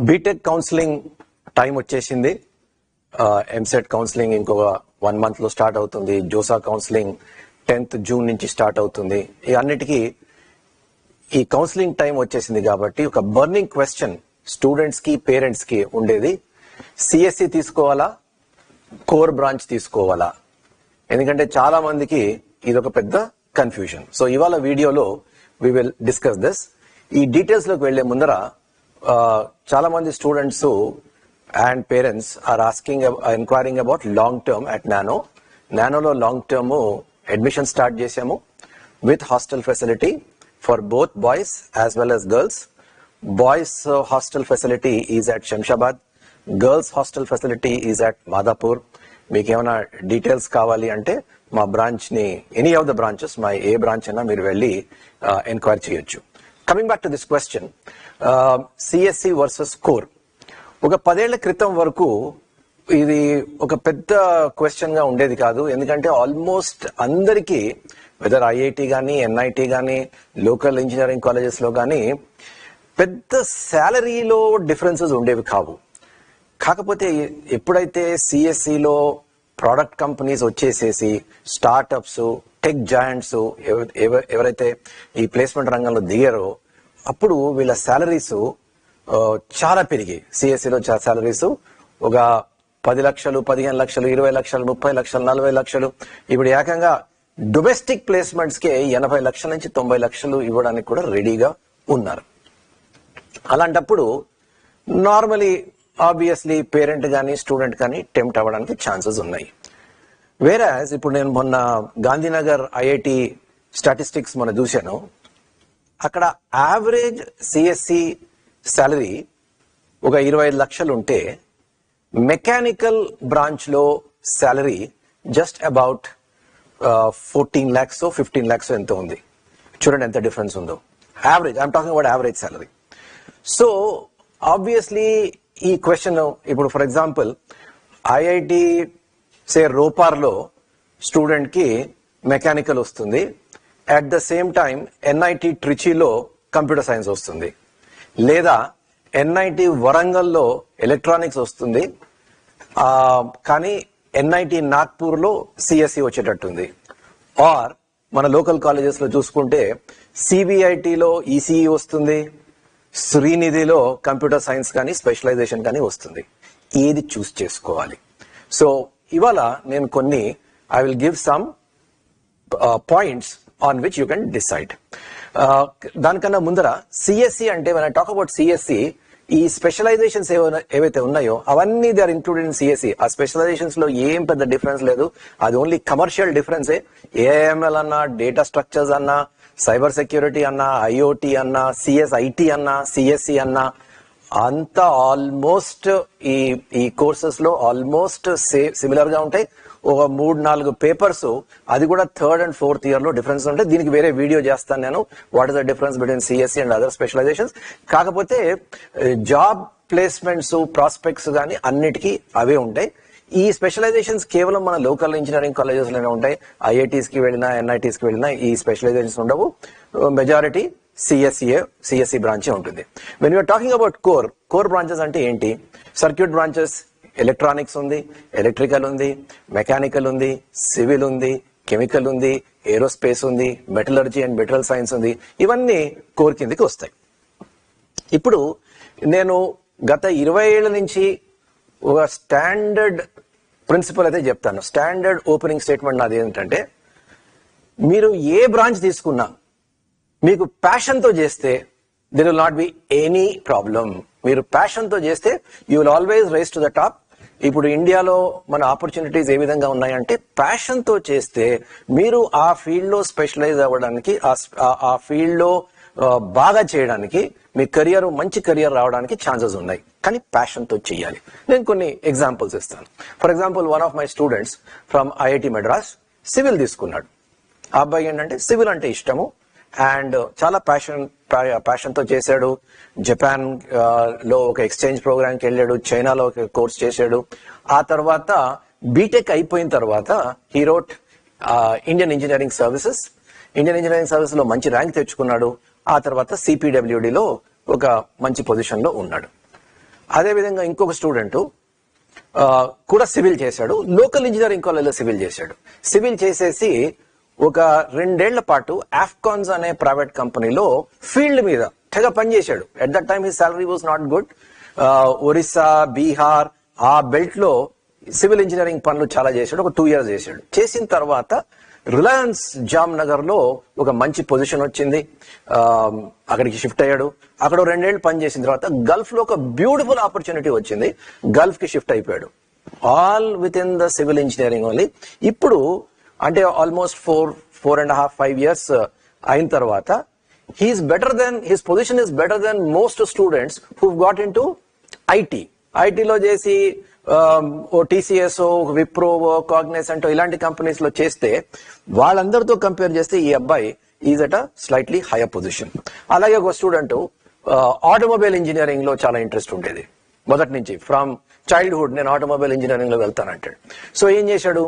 BTech counselling time వచ్చేసింది. EAMCET counselling ఇంకొక 1 month లో స్టార్ట్ అవుతుంది. జోసా కౌన్సిలింగ్ 10th June నుంచి స్టార్ట్ అవుతుంది. ఈ అన్నిటికీ ఈ కౌన్సిలింగ్ టైం వచ్చేసింది కాబట్టి ఒక బర్నింగ్ క్వశ్చన్ స్టూడెంట్స్ కి పేరెంట్స్ కి ఉండేది, సిఎస్సి తీసుకోవాలా, కోర్ బ్రాంచ్ తీసుకోవాలా? ఎందుకంటే చాలా మందికి ఇది ఒక పెద్ద కన్ఫ్యూజన్. సో ఇవాళ వీడియోలో వి విల్ డిస్కస్ దిస్. ఈ డీటెయిల్స్ లోకి వెళ్లే ముందర చాలా మంది students and parents are enquiring about long term at నానోలో లాంగ్ టర్మ్ అడ్మిషన్ స్టార్ట్ చేసాము with hostel facility for both boys as well as girls. Boys hostel facility is at Shamshabad, girls hostel facility is at Madhapur. మీకు ఏమైనా details కావాలి అంటే మా branch ని, any of the branches, మా ఏ branch అయినా మీరు వెళ్ళి ఎంక్వైరీ చేయొచ్చు. Coming back to this question, CSE versus core. ఒక 10 ఏళ్ల క్రితం వరకు ఇది ఒక పెద్ద క్వశ్చన్ గా ఉండేది కాదు. ఎందుకంటే ఆల్మోస్ట్ అందరికీ వెదర్ ఐఐటి కానీ, ఎన్ఐటి కానీ, లోకల్ ఇంజనీరింగ్ కాలేజెస్ లో కానీ పెద్ద శాలరీలో డిఫరెన్సెస్ ఉండేవి కావు. కాకపోతే ఎప్పుడైతే సిఎస్సిలో ప్రోడక్ట్ కంపెనీస్ వచ్చేసేసి స్టార్ట్అప్స్, టెక్ జాయింట్స్ ఎవరైతే ఈ ప్లేస్మెంట్ రంగంలో దిగారో అప్పుడు వీళ్ళ శాలరీస్ చాలా పెరిగాయి. సిఎస్సిలో శాలరీస్ ఒక 10 లక్షలు, 15 లక్షలు, 20 లక్షలు, 30 లక్షలు, 40 లక్షలు, ఇప్పుడు ఏకంగా డొమెస్టిక్ ప్లేస్మెంట్స్ కే 80 లక్షల నుంచి 90 లక్షలు ఇవ్వడానికి కూడా రెడీగా ఉన్నారు. అలాంటప్పుడు నార్మలీ ఆబ్వియస్లీ పేరెంట్ కానీ స్టూడెంట్ కానీ టెంప్ట్ అవ్వడానికి ఛాన్సెస్ ఉన్నాయి. వేరాజ్ ఇప్పుడు నేను మొన్న గాంధీనగర్ ఐఐటి స్టాటిస్టిక్స్ మొన్న చూశాను. అక్కడ యావరేజ్ సిఎస్సి సాలరీ ఒక 25 లక్షలు ఉంటే మెకానికల్ బ్రాంచ్ లో salary just about 14 lakhs 15 lakhs ఎంత ఉంది. చూడండి ఎంత డిఫరెన్స్ ఉందో. Average, I'm talking about average salary. So obviously ఈ క్వశ్చన్ ఇప్పుడు ఫర్ ఎగ్జాంపుల్ ఐఐటి సే రోపార్లో స్టూడెంట్ కి మెకానికల్ వస్తుంది, at the same time NIT ట్రిచీలో కంప్యూటర్ సైన్స్ వస్తుంది, లేదా ఎన్ఐటి వరంగల్లో ఎలక్ట్రానిక్స్ వస్తుంది, కానీ ఎన్ఐటి నాగ్పూర్ లో సిఎస్సి వచ్చేటట్టుంది. ఆర్ మన లోకల్ కాలేజెస్ లో చూసుకుంటే సిబిఐటిలో ఈసీఈ వస్తుంది, శ్రీనిధిలో కంప్యూటర్ సైన్స్ కానీ స్పెషలైజేషన్ కానీ వస్తుంది. ఏది చూస్ చేసుకోవాలి? సో ఇవాళ నేను కొన్ని I will give some points on which you can decide. దానికన్నా ముందర సిఎస్సి అంటే when I talk about CSE, ఈ స్పెషలైజేషన్స్ ఏవైతే ఉన్నాయో అవన్నీ they are included in CSE. ఆ స్పెషలైజేషన్స్ లో ఏం పెద్ద డిఫరెన్స్ లేదు, అది ఓన్లీ కమర్షియల్ డిఫరెన్సే. ఏఐఎంఎల్ అన్నా, డేటా స్ట్రక్చర్స్ అన్నా, సైబర్ సెక్యూరిటీ అన్నా, ఐఓటి అన్నా, సిఎస్ఐటి అన్నా, సిఎస్సి అన్నా, అంతా ఆల్మోస్ట్ ఈ కోర్సెస్ లో ఆల్మోస్ట్ సిమిలర్ గా ఉంటాయి. ఒక 3-4 పేపర్స్, అది కూడా 3rd and 4th year లో డిఫరెన్స్ ఉంటాయి. దీనికి వేరే వీడియో చేస్తాను నేను, what is the difference between CSE and other specializations. కాకపోతే జాబ్ ప్లేస్మెంట్స్, ప్రాస్పెక్ట్స్ కానీ అన్నిటికీ అవే ఉంటాయి. ఈ స్పెషలైజేషన్స్ కేవలం మన లోకల్ ఇంజనీరింగ్ కాలేజెస్ లోనే ఉంటాయి. ఐఐటీస్ కి వెళ్ళినా, ఎన్ఐటీస్ కి వెళ్ళినా ఈ స్పెషలైజేషన్స్ ఉండవు. మెజారిటీ సిఎస్సి బ్రాంచే ఉంటుంది. When you're talking about core branches అంటే ఏంటి? సర్క్యూట్ బ్రాంచెస్, ఎలక్ట్రానిక్స్ ఉంది, ఎలక్ట్రికల్ ఉంది, మెకానికల్ ఉంది, సివిల్ ఉంది, కెమికల్ ఉంది, ఏరోస్పేస్ ఉంది, మెటలర్జీ అండ్ మెటీరియల్ సైన్స్ ఉంది. ఇవన్నీ కోర్ కిందకి వస్తాయి. ఇప్పుడు నేను గత 20 ఏళ్ల నుంచి ఒక స్టాండర్డ్ ప్రిన్సిపల్ అయితే చెప్తాను. స్టాండర్డ్ ఓపెనింగ్ స్టేట్మెంట్ నాది ఏంటంటే, మీరు ఏ బ్రాంచ్ తీసుకున్నా మీకు ప్యాషన్ తో చేస్తే there will not be any problem. మీరు ప్యాషన్ తో చేస్తే you will always rise to the top. ఇప్పుడు ఇండియాలో మన ఆపర్చునిటీస్ ఏ విధంగా ఉన్నాయంటే, ప్యాషన్ తో చేస్తే మీరు ఆ ఫీల్డ్ లో స్పెషలైజ్ అవ్వడానికి, ఆ ఫీల్డ్ లో బాగా చేయడానికి, మీ కెరియర్ మంచి కెరియర్ రావడానికి ఛాన్సెస్ ఉన్నాయి. కానీ ప్యాషన్ తో చేయాలి. నేను కొన్ని ఎగ్జాంపుల్స్ ఇస్తాను. For example, one of my students from IIT Madras civil తీసుకున్నాడు. ఆ అబ్బాయి ఏంటంటే సివిల్ అంటే ఇష్టము అండ్ చాలా ప్యాషన్ తో చేశాడు. జపాన్ లో ఒక ఎక్స్చేంజ్ ప్రోగ్రామ్కి వెళ్ళాడు, చైనాలో ఒక కోర్స్ చేశాడు. ఆ తర్వాత బీటెక్ అయిపోయిన తర్వాత he wrote Indian engineering services లో మంచి ర్యాంక్ తెచ్చుకున్నాడు. ఆ తర్వాత సిపిడబ్ల్యూడిలో ఒక మంచి పొజిషన్ లో ఉన్నాడు. అదేవిధంగా ఇంకొక స్టూడెంట్ కూడా సివిల్ చేశాడు, లోకల్ ఇంజనీరింగ్ కాలేజ్లో సివిల్ చేశాడు. సివిల్ చేసేసి ఒక 2 ఏళ్ల పాటు ఆఫ్కాన్స్ అనే ప్రైవేట్ కంపెనీలో ఫీల్డ్ మీద తెగ పనిచేశాడు. At that time his salary was not good. Orissa, Bihar ఆ బెల్ట్ లో సివిల్ ఇంజనీరింగ్ పనులు చాలా చేశాడు. ఒక 2 years చేశాడు. చేసిన తర్వాత రిలయన్స్ జామ్నగర్ లో ఒక మంచి పొజిషన్ వచ్చింది. అక్కడికి షిఫ్ట్ అయ్యాడు. అక్కడ 2 ఏళ్ళు పని చేసిన తర్వాత గల్ఫ్ లో ఒక బ్యూటిఫుల్ ఆపర్చునిటీ వచ్చింది. గల్ఫ్ కి షిఫ్ట్ అయిపోయాడు. All within the civil engineering only. ఇప్పుడు అంటే ఆల్మోస్ట్ 4.5, 5 years అయిన తర్వాత he's better than, his position is better than most students who got into IT. ఐటీలో చేసి ఓ టీసీఎస్, విప్రో, కాగ్నిసెంట్ ఇలాంటి కంపెనీస్ లో చేస్తే వాళ్ళందరితో కంపేర్ చేస్తే ఈ అబ్బాయి is at a slightly higher position. అలాగే ఒక స్టూడెంట్ ఆటోమొబైల్ ఇంజనీరింగ్ లో చాలా ఇంట్రెస్ట్ ఉండేది మొదటి నుంచి. ఫ్రమ్ చైల్డ్హుడ్ నేను ఆటోమొబైల్ ఇంజనీరింగ్ లో వెళ్తానంటాడు. సో ఏం చేశాడు,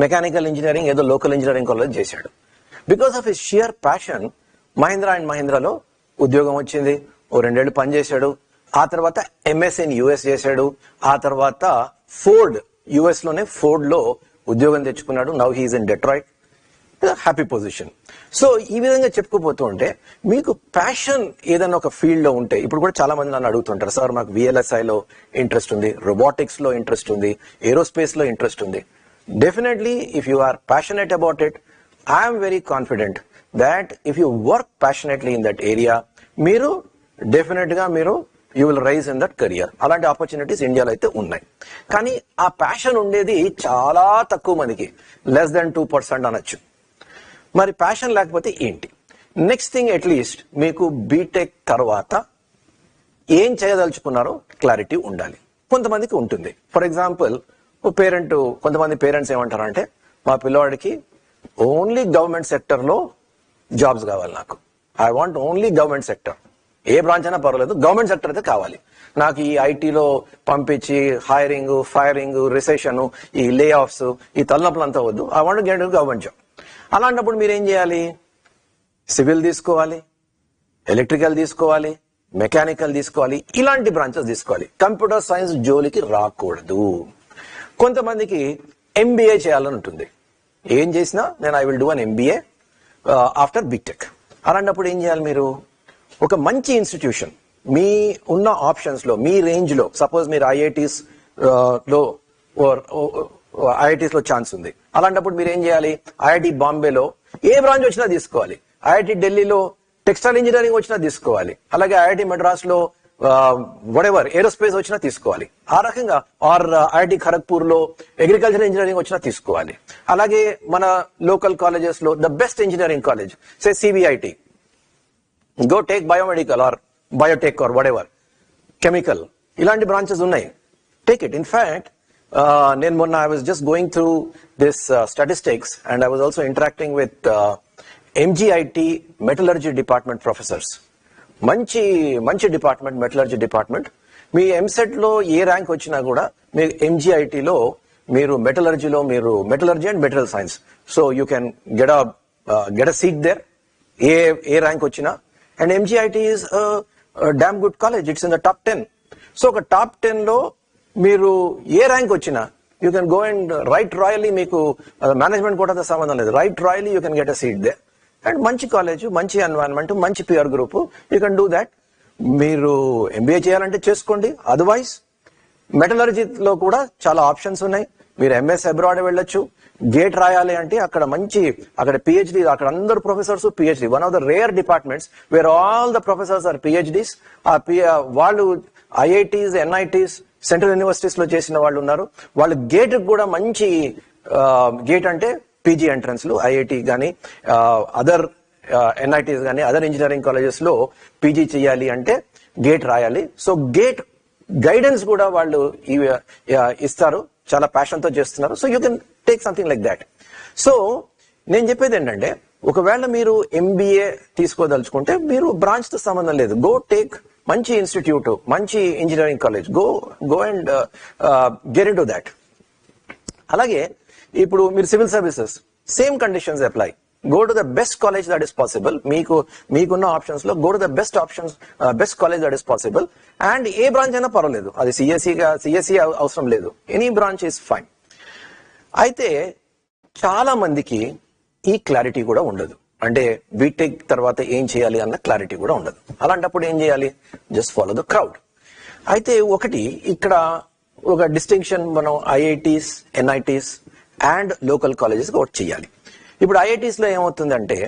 మెకానికల్ ఇంజనీరింగ్ ఏదో లోకల్ ఇంజనీరింగ్ కాలేజ్ చేశాడు. Because of his sheer passion Mahindra and మహీంద్రాలో ఉద్యోగం వచ్చింది. ఓ 2 ఏళ్ళు పనిచేశాడు. ఆ తర్వాత ఎంఎస్ ఇన్ యుఎస్ చేశాడు. ఆ తర్వాత ఫోర్డ్, యుఎస్ లోనే ఫోర్డ్ లో ఉద్యోగం తెచ్చుకున్నాడు. Now he's in Detroit, happy position. So ఈ విధంగా చెప్పుకోపోతూ ఉంటే మీకు ప్యాషన్ ఏదైనా ఒక ఫీల్డ్ లో ఉంటే, ఇప్పుడు కూడా చాలా మంది నన్ను అడుగుతుంటారు, సార్ మాకు VLSI లో ఇంట్రెస్ట్ ఉంది, రోబోటిక్స్ లో ఇంట్రెస్ట్ ఉంది, ఏరోస్పేస్ లో ఇంట్రెస్ట్ ఉంది. Definitely, if you are passionate about it, I am very confident that if you work passionately in that area, మీరు డెఫినెట్ గా you will rise in that career. అలాంటి opportunities ఇండియాలో అయితే ఉన్నాయి. కానీ ఆ ప్యాషన్ ఉండేది చాలా తక్కువ మందికి, లెస్ దెన్ 2% అనొచ్చు. మరి ప్యాషన్ లేకపోతే ఏంటి? నెక్స్ట్ థింగ్, అట్లీస్ట్ మీకు బీటెక్ తర్వాత ఏం చేయదలుచుకున్నారో క్లారిటీ ఉండాలి. కొంతమందికి ఉంటుంది. ఫర్ ఎగ్జాంపుల్, కొంతమంది పేరెంట్స్ ఏమంటారంటే, మా పిల్లవాడికి ఓన్లీ గవర్నమెంట్ సెక్టర్ లో జాబ్స్ కావాలి, నాకు I want only government sector, A branch అయినా పర్వాలేదు, గవర్నమెంట్ సెక్టర్ అయితే కావాలి, నాకు ఈ ఐటీలో పంపించి హైరింగ్, ఫైరింగ్, రిసెషన్, ఈ లే ఆఫ్స్, ఈ తలనొప్పులు అంతా వద్దు, I want get government job. అలాంటప్పుడు మీరు ఏం చేయాలి? సివిల్ తీసుకోవాలి, ఎలక్ట్రికల్ తీసుకోవాలి, మెకానికల్ తీసుకోవాలి, ఇలాంటి బ్రాంచెస్ తీసుకోవాలి. కంప్యూటర్ సైన్స్ జోలికి రాకూడదు. కొంతమందికి MBA చేయాలని ఉంటుంది. ఏం చేసినా నేను I will do an MBA after BTech. అలాంటప్పుడు ఏం చేయాలి? మీరు ఒక మంచి ఇన్స్టిట్యూషన్, మీ ఉన్న ఆప్షన్స్ లో, మీ రేంజ్ లో, సపోజ్ మీరు IITs లో ఛాన్స్ ఉంది. అలాంటప్పుడు మీరు ఏం చేయాలి? IIT బాంబేలో ఏ బ్రాంచ్ వచ్చినా తీసుకోవాలి, IIT ఢిల్లీలో టెక్స్టైల్ ఇంజనీరింగ్ వచ్చినా తీసుకోవాలి, అలాగే IIT మద్రాస్ లో whatever ఏరోస్పేస్ వచ్చినా తీసుకోవాలి. ఆ రకంగా ఆర్ IIT ఖరగ్పూర్ లో అగ్రికల్చర్ ఇంజనీరింగ్ వచ్చినా తీసుకోవాలి. అలాగే మన లోకల్ కాలేజెస్ లో the best engineering college, say CBIT, go take biomedical or biotech or whatever, chemical, ఇలాంటి బ్రాంచెస్ ఉన్నాయి. Take it. ఇన్ఫాక్ట్ నేను మొన్న I was just going through this statistics and I was also interacting with MGIT metallurgy department professors. మంచి department, metallurgy department. మీ EAMCET లో ఏ rank వచ్చినా కూడా మీరు MGITలో మీరు మెటలర్జీలో మీరు metallurgy and material science, so you can get a seat there, ఏ ర్యాంక్ వచ్చినా. And MGIT is damn good college, it's in the top 10. సో ఒక టాప్ 10 లో మీరు ఏ ర్యాంక్ వచ్చినా you can go and right royally, మీకు మేనేజ్మెంట్ కోటాతో సంబంధం లేదు, right royally you can get a seat there. And మంచి కాలేజ్, మంచి ఎన్వైరన్మెంట్, మంచి peer group, you can do that. మీరు MBA చేయాలంటే చేసుకోండి. అదర్వైజ్ మెటలర్జీలో కూడా చాలా ఆప్షన్స్ ఉన్నాయి. మీరు MS అబ్రాడ్ వెళ్ళొచ్చు. గేట్ రాయాలి అంటే అక్కడ PhD, అక్కడ అందరు professors PhD, one of the rare departments where all the professors are PhDs. వాళ్ళు IITs, NITs, సెంట్రల్ యూనివర్సిటీస్ లో చేసిన వాళ్ళు ఉన్నారు. వాళ్ళు గేట్ కూడా మంచి గేట్ అంటే PG ఎంట్రన్స్లు, IIT కానీ అదర్ NITs కానీ అదర్ ఇంజనీరింగ్ కాలేజెస్ లో PG చేయాలి అంటే గేట్ రాయాలి. సో గేట్ గైడెన్స్ కూడా వాళ్ళు ఇస్తారు, చాలా ప్యాషన్ తో చేస్తున్నారు. So you can take something like that. So నేను చెప్పేది ఏంటంటే, ఒకవేళ మీరు MBA తీసుకోదలుచుకుంటే మీరు బ్రాంచ్ తో సంబంధం లేదు, గో టేక్ మంచి ఇన్స్టిట్యూట్, మంచి engineering college, go and get into that. అలాగే ఇప్పుడు మీరు civil services, same conditions apply. Go to the best college that is possible. మీకున్న ఆప్షన్స్ లో go to the best college that is possible. And A branch అయినా పర్వాలేదు, అది CSC అవసరం లేదు, ఎనీ బ్రాంచ్ ఈస్ ఫైన్. అయితే చాలా మందికి ఈ క్లారిటీ కూడా ఉండదు, అంటే బీటెక్ తర్వాత ఏం చేయాలి అన్న క్లారిటీ కూడా ఉండదు. అలాంటప్పుడు ఏం చేయాలి? Just follow the crowd. అయితే ఒకటి ఇక్కడ ఒక డిస్టింక్షన్ మనం IITs, NITs and local colleges ఒకటి చేయాలి. ఇప్పుడు ఐఐటీస్ లో ఏమవుతుందంటే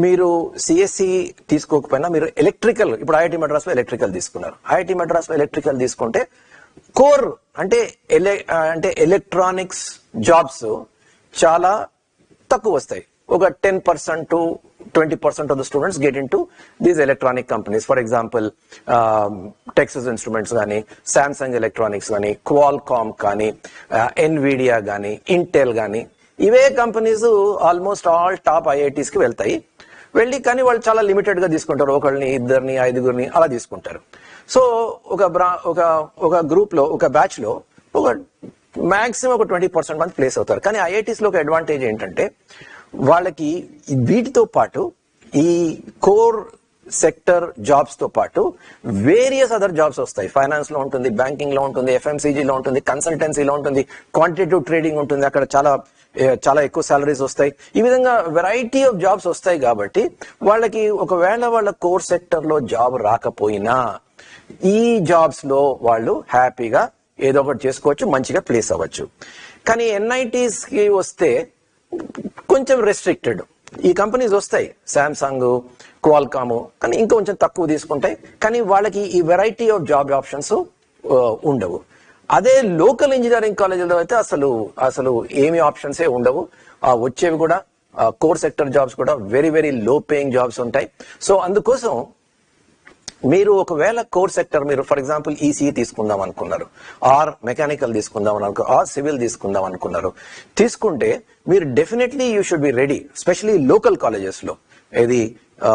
మీరు సిఎస్సి తీసుకోకపోయినా మీరు ఎలక్ట్రికల్, ఇప్పుడు ఐఐటి మద్రాస్ లో ఎలక్ట్రికల్ తీసుకున్నారు, ఐఐటి మద్రాస్ లో ఎలక్ట్రికల్ తీసుకుంటే కోర్ అంటే ఎలక్ట్రానిక్స్ జాబ్స్ చాలా తక్కువ వస్తాయి. ఒక 10% to 20% of the students get into these electronic companies. For example, Texas Instruments గానీ, Samsung Electronics గానీ, Qualcomm కానీ, Nvidia గానీ, Intel గానీ, ఇవే companies almost all top IITs కి వెళ్ళి కానీ వాళ్ళు చాలా లిమిటెడ్ గా తీసుకుంటారు, ఒకళ్ళని, ఇద్దరిని, 5గురిని అలా తీసుకుంటారు. సో ఒక గ్రూప్ లో, ఒక బ్యాచ్ లో ఒక మాక్సిమం ఒక 20% మంది ప్లేస్ అవుతారు. కానీ ఐఐటీస్ లో ఒక అడ్వాంటేజ్ ఏంటంటే వాళ్ళకి వీటితో పాటు ఈ కోర్ సెక్టర్ జాబ్స్ తో పాటు వేరియస్ అదర్ జాబ్స్ వస్తాయి. ఫైనాన్స్ లో ఉంటుంది, బ్యాంకింగ్ లో ఉంటుంది, ఎఫ్ఎంసీజీ లో ఉంటుంది, కన్సల్టెన్సీలో ఉంటుంది, క్వాంటిటేటివ్ ట్రేడింగ్ ఉంటుంది, అక్కడ చాలా ఎక్కువ సాలరీస్ వస్తాయి. ఈ విధంగా వెరైటీ ఆఫ్ జాబ్స్ వస్తాయి. కాబట్టి వాళ్ళకి ఒకవేళ వాళ్ళ కోర్ సెక్టర్ లో జాబ్ రాకపోయినా ఈ జాబ్స్ లో వాళ్ళు హ్యాపీగా ఏదో ఒకటి చేసుకోవచ్చు, మంచిగా ప్లేస్ అవ్వచ్చు. కానీ ఎన్ఐటీస్ కి వస్తే కొంచెం రెస్ట్రిక్టెడ్. ఈ కంపెనీస్ వస్తాయి, శాంసంగ్, క్వాల్కామ్, కానీ ఇంకా కొంచెం తక్కువ తీసుకుంటాయి. కానీ వాళ్ళకి ఈ వెరైటీ ఆఫ్ జాబ్ ఆప్షన్స్ ఉండవు. అదే లోకల్ ఇంజనీరింగ్ కాలేజీలో అయితే అసలు ఏమి ఆప్షన్సే ఉండవు. వచ్చేవి కూడా కోర్ సెక్టర్ జాబ్స్ కూడా very very low paying jobs ఉంటాయి. సో అందుకోసం మీరు ఒకవేళ కోర్ సెక్టర్, మీరు ఫర్ ఎగ్జాంపుల్ ఈసీఈ తీసుకుందాం అనుకున్నారు, ఆర్ మెకానికల్ తీసుకుందాం అనుకున్నారు, ఆర్ సివిల్ తీసుకుందాం అనుకున్నారు, తీసుకుంటే మీరు definitely you should be ready, especially local colleges లో. ఇది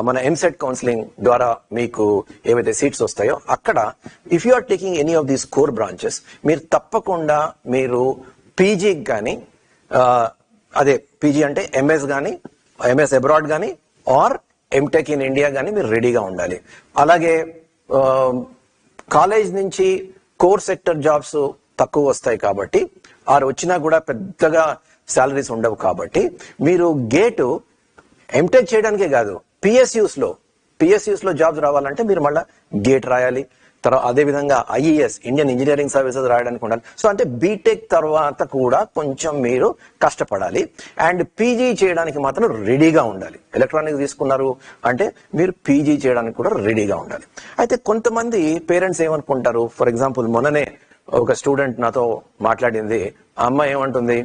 మన ఎంసెట్ కౌన్సిలింగ్ ద్వారా మీకు ఏవైతే సీట్స్ వస్తాయో అక్కడ if you are taking any of these core branches, మీరు తప్పకుండా మీరు పీజీకి కానీ, అదే పీజీ అంటే ఎంఎస్ కానీ, ఎంఎస్ అబ్రాడ్ కానీ, ఆర్ ఎంటెక్ ఇన్ ఇండియా కానీ మీరు రెడీగా ఉండాలి. అలాగే కాలేజ్ నుంచి కోర్ సెక్టర్ జాబ్స్ తక్కువ వస్తాయి కాబట్టి, ఆరు వచ్చినా కూడా పెద్దగా సాలరీస్ ఉండవు కాబట్టి మీరు గేటు ఎంటెక్ చేయడానికే కాదు, పిఎస్యూస్ లో జాబ్స్ రావాలంటే మీరు మళ్ళీ గేట్ రాయాలి. తర్వాత అదే విధంగా ఐఈఎస్, ఇండియన్ ఇంజనీరింగ్ సర్వీసెస్ రాయడానికి ఉండాలి. సో అంటే బీటెక్ తర్వాత కూడా కొంచెం మీరు కష్టపడాలి. అండ్ పీజీ చేయడానికి మాత్రం రెడీగా ఉండాలి. ఎలక్ట్రానిక్స్ తీసుకున్నారు అంటే మీరు పీజీ చేయడానికి కూడా రెడీగా ఉండాలి. అయితే కొంతమంది పేరెంట్స్ ఏమనుకుంటారు, ఫర్ ఎగ్జాంపుల్ మొన్ననే ఒక స్టూడెంట్ నాతో మాట్లాడింది. ఆ అమ్మాయి ఏమంటుంది,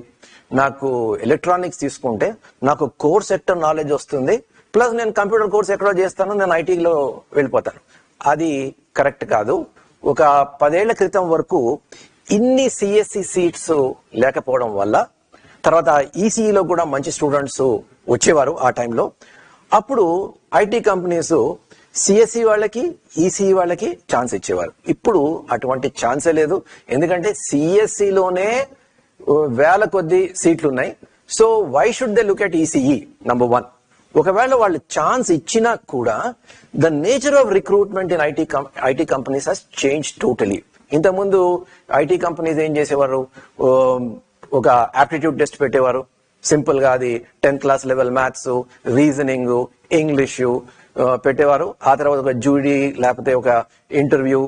నాకు ఎలక్ట్రానిక్స్ తీసుకుంటే నాకు కోర్ సెక్టర్ నాలెడ్జ్ వస్తుంది, ప్లస్ నేను కంప్యూటర్ కోర్స్ ఎక్కడో చేస్తాను, నేను ఐటీలో వెళ్ళిపోతాను. అది కరెక్ట్ కాదు. ఒక 10 ఏళ్ల క్రితం వరకు ఇన్ని సిఎస్సి సీట్స్ లేకపోవడం వల్ల, తర్వాత ఈసీఈలో కూడా మంచి స్టూడెంట్స్ వచ్చేవారు ఆ టైంలో. అప్పుడు ఐటీ కంపెనీస్ సిఎస్సి వాళ్ళకి, ఈసీఈ వాళ్ళకి ఛాన్స్ ఇచ్చేవారు. ఇప్పుడు అటువంటి ఛాన్సే లేదు. ఎందుకంటే సిఎస్సిలోనే వేల కొద్ది సీట్లు ఉన్నాయి. So why should they look at ECE? Number 1. ఒకవేళ వాళ్ళు ఛాన్స్ ఇచ్చినా కూడా the nature of recruitment in IT companies has change totally. ఇంతకుముందు ఐటీ కంపెనీస్ ఏం చేసేవారు, ఒక ఆప్టిట్యూడ్ టెస్ట్ పెట్టేవారు, సింపుల్ గా అది 10th class level maths, reasoning, English పెట్టేవారు. ఆ తర్వాత ఒక జూడీ లేకపోతే ఒక ఇంటర్వ్యూ,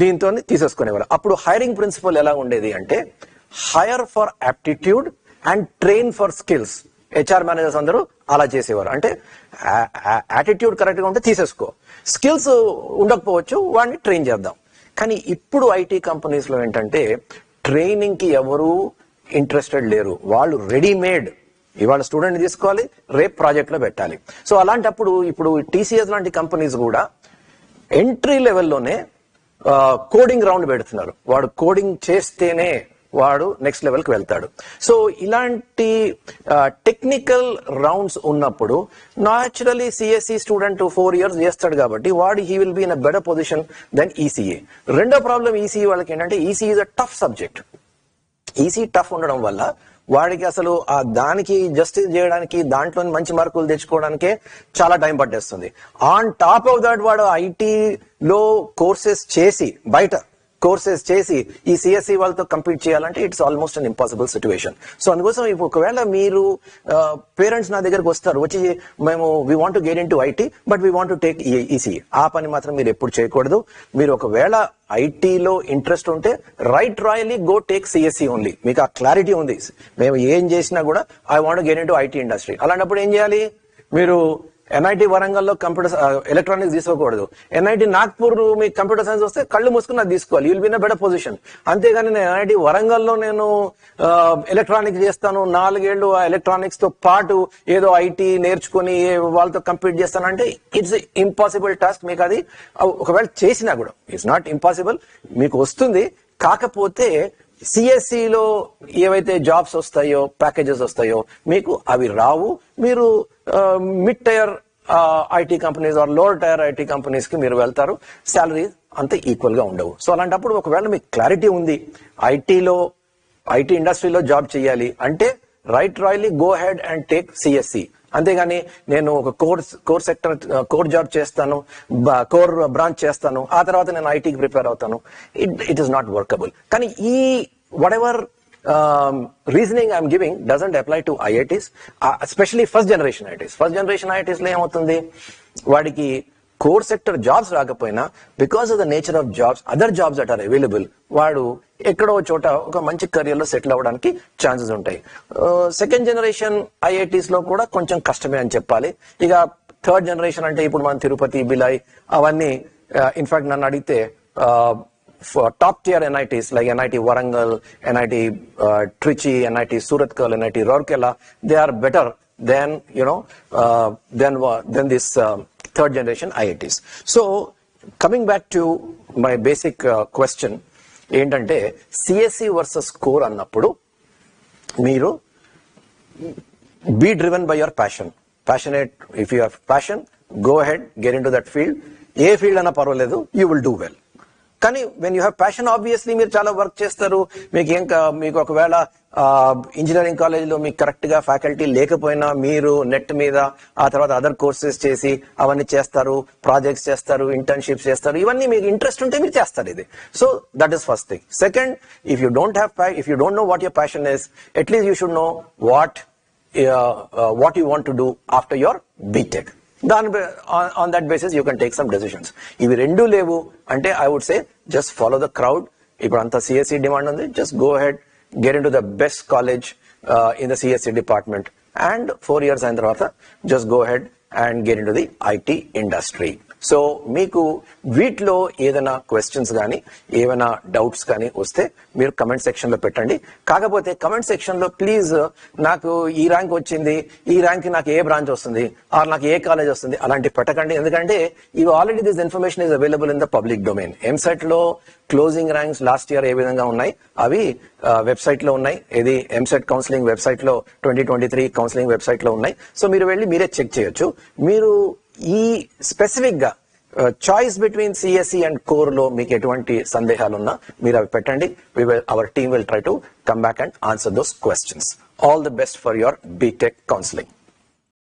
దీంతో తీసేసుకునేవారు. అప్పుడు హైరింగ్ ప్రిన్సిపల్ ఎలా ఉండేది అంటే hire for aptitude and train for skills. HR managers అందరూ అలా చేసేవారు. అంటే యాటిట్యూడ్ కరెక్ట్ గా ఉంటే తీసేసుకో, స్కిల్స్ ఉండకపోవచ్చు, వాడిని ట్రైన్ చేద్దాం. కానీ ఇప్పుడు ఐటీ కంపెనీస్ లో ఏంటంటే ట్రైనింగ్ కి ఎవరు ఇంట్రెస్టెడ్ లేరు. వాళ్ళు రెడీమేడ్, ఇవాళ స్టూడెంట్ తీసుకోవాలి, రేపు ప్రాజెక్ట్ లో పెట్టాలి. సో అలాంటప్పుడు ఇప్పుడు టీసీఎస్ లాంటి కంపెనీస్ కూడా ఎంట్రీ లెవెల్లోనే కోడింగ్ రౌండ్ పెడుతున్నారు. వాడు కోడింగ్ చేస్తేనే వాడు నెక్స్ట్ లెవెల్ కి వెళ్తాడు. సో ఇలాంటి టెక్నికల్ రౌండ్స్ ఉన్నప్పుడు న్యాచురలీ సిఎస్సి స్టూడెంట్ 4 years చేస్తాడు కాబట్టి వాడు he will be in a better position than ECE. రెండో ప్రాబ్లం ఈసీఈ వాళ్ళకి ఏంటంటే EC is a tough subject. EC tough ఉండడం వల్ల వాడికి అసలు ఆ దానికి జస్టిస్ చేయడానికి దాంట్లో మంచి మార్కులు తెచ్చుకోవడానికే చాలా టైం పట్టేస్తుంది. ఆన్ టాప్ ఆఫ్ దట్ వాడు ఐటీలో కోర్సెస్ చేసి బయట కోర్సెస్ చేసి ఈ సిఎస్సి వాళ్ళతో కంపీట్ చేయాలంటే it's almost an impossible situation. So అందుకోసం ఇప్పుడు ఒకవేళ మీరు పేరెంట్స్ నా దగ్గరకు వస్తారు, వచ్చి మేము we want to get into IT but we want to take EC, ఆ పని మాత్రం మీరు ఎప్పుడు చేయకూడదు. మీరు ఒకవేళ ఐటీలో ఇంట్రెస్ట్ ఉంటే right royally go take CSC only. మీకు ఆ క్లారిటీ ఉంది, మేము ఏం చేసినా కూడా I want get into IT industry. అలాంటప్పుడు ఏం చేయాలి, మీరు ఎన్ఐటి వరంగల్లో కంప్యూటర్ ఎలక్ట్రానిక్స్ తీసుకోకూడదు. ఎన్ఐటి నాగ్పూర్ మీకు కంప్యూటర్ సైన్స్ వస్తే కళ్ళు మూసుకుని అది తీసుకోవాలి, you'll be in better position. అంతేగాని నేను ఎన్ఐటి వరంగల్లో నేను ఎలక్ట్రానిక్స్ చేస్తాను, 4 ఏళ్ళు ఆ ఎలక్ట్రానిక్స్ తో పాటు ఏదో ఐటీ నేర్చుకుని వాళ్ళతో కంపీట్ చేస్తానంటే ఇట్స్ ఇంపాసిబుల్ టాస్క్. మీకు అది ఒకవేళ చేసినా కూడా ఇట్స్ నాట్ ఇంపాసిబుల్, మీకు వస్తుంది. కాకపోతే సిఎస్సిలో ఏవైతే జాబ్స్ వస్తాయో, ప్యాకేజెస్ వస్తాయో మీకు అవి రావు. మీరు mid tier IT companies or lower tier IT companies కి మీరు వెళ్తారు, శాలరీ అంత ఈక్వల్ గా ఉండవు. సో అలాంటప్పుడు ఒకవేళ మీకు క్లారిటీ ఉంది ఐటీ ఇండస్ట్రీలో జాబ్ చేయాలి అంటే right royally go head and take CSC. అంతేగాని నేను ఒక కోర్ జాబ్ చేస్తాను, కోర్ బ్రాంచ్ చేస్తాను, ఆ తర్వాత నేను ఐటీకి ప్రిపేర్ అవుతాను, ఇట్ ఈస్ నాట్ వర్కబుల్. కానీ ఈ whatever reasoning I'm giving doesn't apply to IITs, especially first generation IITs. First generation IITs లో ఏమవుతుంది, వాడికి కోర్ సెక్టర్ జాబ్స్ రాకపోయినా because of the nature of jobs, other jobs that are available, వాడు ఎక్కడో చోట ఒక మంచి కెరియర్ లో సెటిల్ అవ్వడానికి ఛాన్సెస్ ఉంటాయి. సెకండ్ జనరేషన్ ఐఐటీస్ లో కూడా కొంచెం కష్టమే అని చెప్పాలి. ఇక థర్డ్ జనరేషన్ అంటే ఇప్పుడు మన తిరుపతి, బిలాయ్ అవన్నీ ఇన్ఫాక్ట్ నన్ను అడిగితే for top tier NITs like NIT Warangal, NIT Trichy, NIT Surathkal, NIT Rourkela, they are better than than this third generation IITs. So coming back to my basic question ఏంటంటే CSE versus core అన్నప్పుడు మీరు be driven by your passion. Passionate, if you have passion, go ahead, get into that field. A field అన్నా పర్వాలేదు, you will do well. కానీ when you have passion obviously మీరు చాలా work చేస్తారు. మీకు ఒకవేళ ఇంజనీరింగ్ కాలేజ్లో మీకు కరెక్ట్ గా ఫ్యాకల్టీ లేకపోయినా మీరు నెట్ మీద ఆ తర్వాత అదర్ కోర్సెస్ చేసి అవన్నీ చేస్తారు, ప్రాజెక్ట్స్ చేస్తారు, ఇంటర్న్షిప్స్ చేస్తారు. ఇవన్నీ మీకు ఇంట్రెస్ట్ ఉంటే మీరు చేస్తారు ఇది. So that is first thing. Second, if you don't know what your passion is, at least you should know what you want to do after your BTech. On that basis you can take some decisions. ఇవి రెండు లేవు అంటే I would say just follow the crowd. ఇప్పుడు అంత CSE demand ఉంది, just go ahead, get into the best college in the CSE department and 4 years అయిన తర్వాత just go ahead and get into the IT industry. So మీకు వీటిలో ఏదైనా questions కానీ ఏమైనా డౌట్స్ కానీ వస్తే మీరు కమెంట్ సెక్షన్ లో పెట్టండి. కాకపోతే కమెంట్ సెక్షన్ లో ప్లీజ్ నాకు ఈ ర్యాంక్ వచ్చింది, ఈ ర్యాంక్ నాకు ఏ బ్రాంచ్ వస్తుంది, ఆర్ నాకు ఏ కాలేజ్ వస్తుంది అలాంటి పెట్టకండి. ఎందుకంటే ఇవి already this information is available in the public domain. EAMCET లో క్లోజింగ్ ర్యాంక్స్ లాస్ట్ ఇయర్ ఏ విధంగా ఉన్నాయి అవి వెబ్సైట్ లో ఉన్నాయి. ఇది ఎంసెట్ కౌన్సిలింగ్ వెబ్సైట్ లో 2023 కౌన్సిలింగ్ వెబ్సైట్ లో ఉన్నాయి. సో మీరు వెళ్ళి మీరే చెక్ చేయొచ్చు. మీరు ఈ స్పెసిఫిక్ గా choice between CSE and core లో మీకు ఎటువంటి సందేహాలు ఉన్నా మీరు అవి పెట్టండి. Our team will try to come back and answer those questions. All the best for your BTech counselling.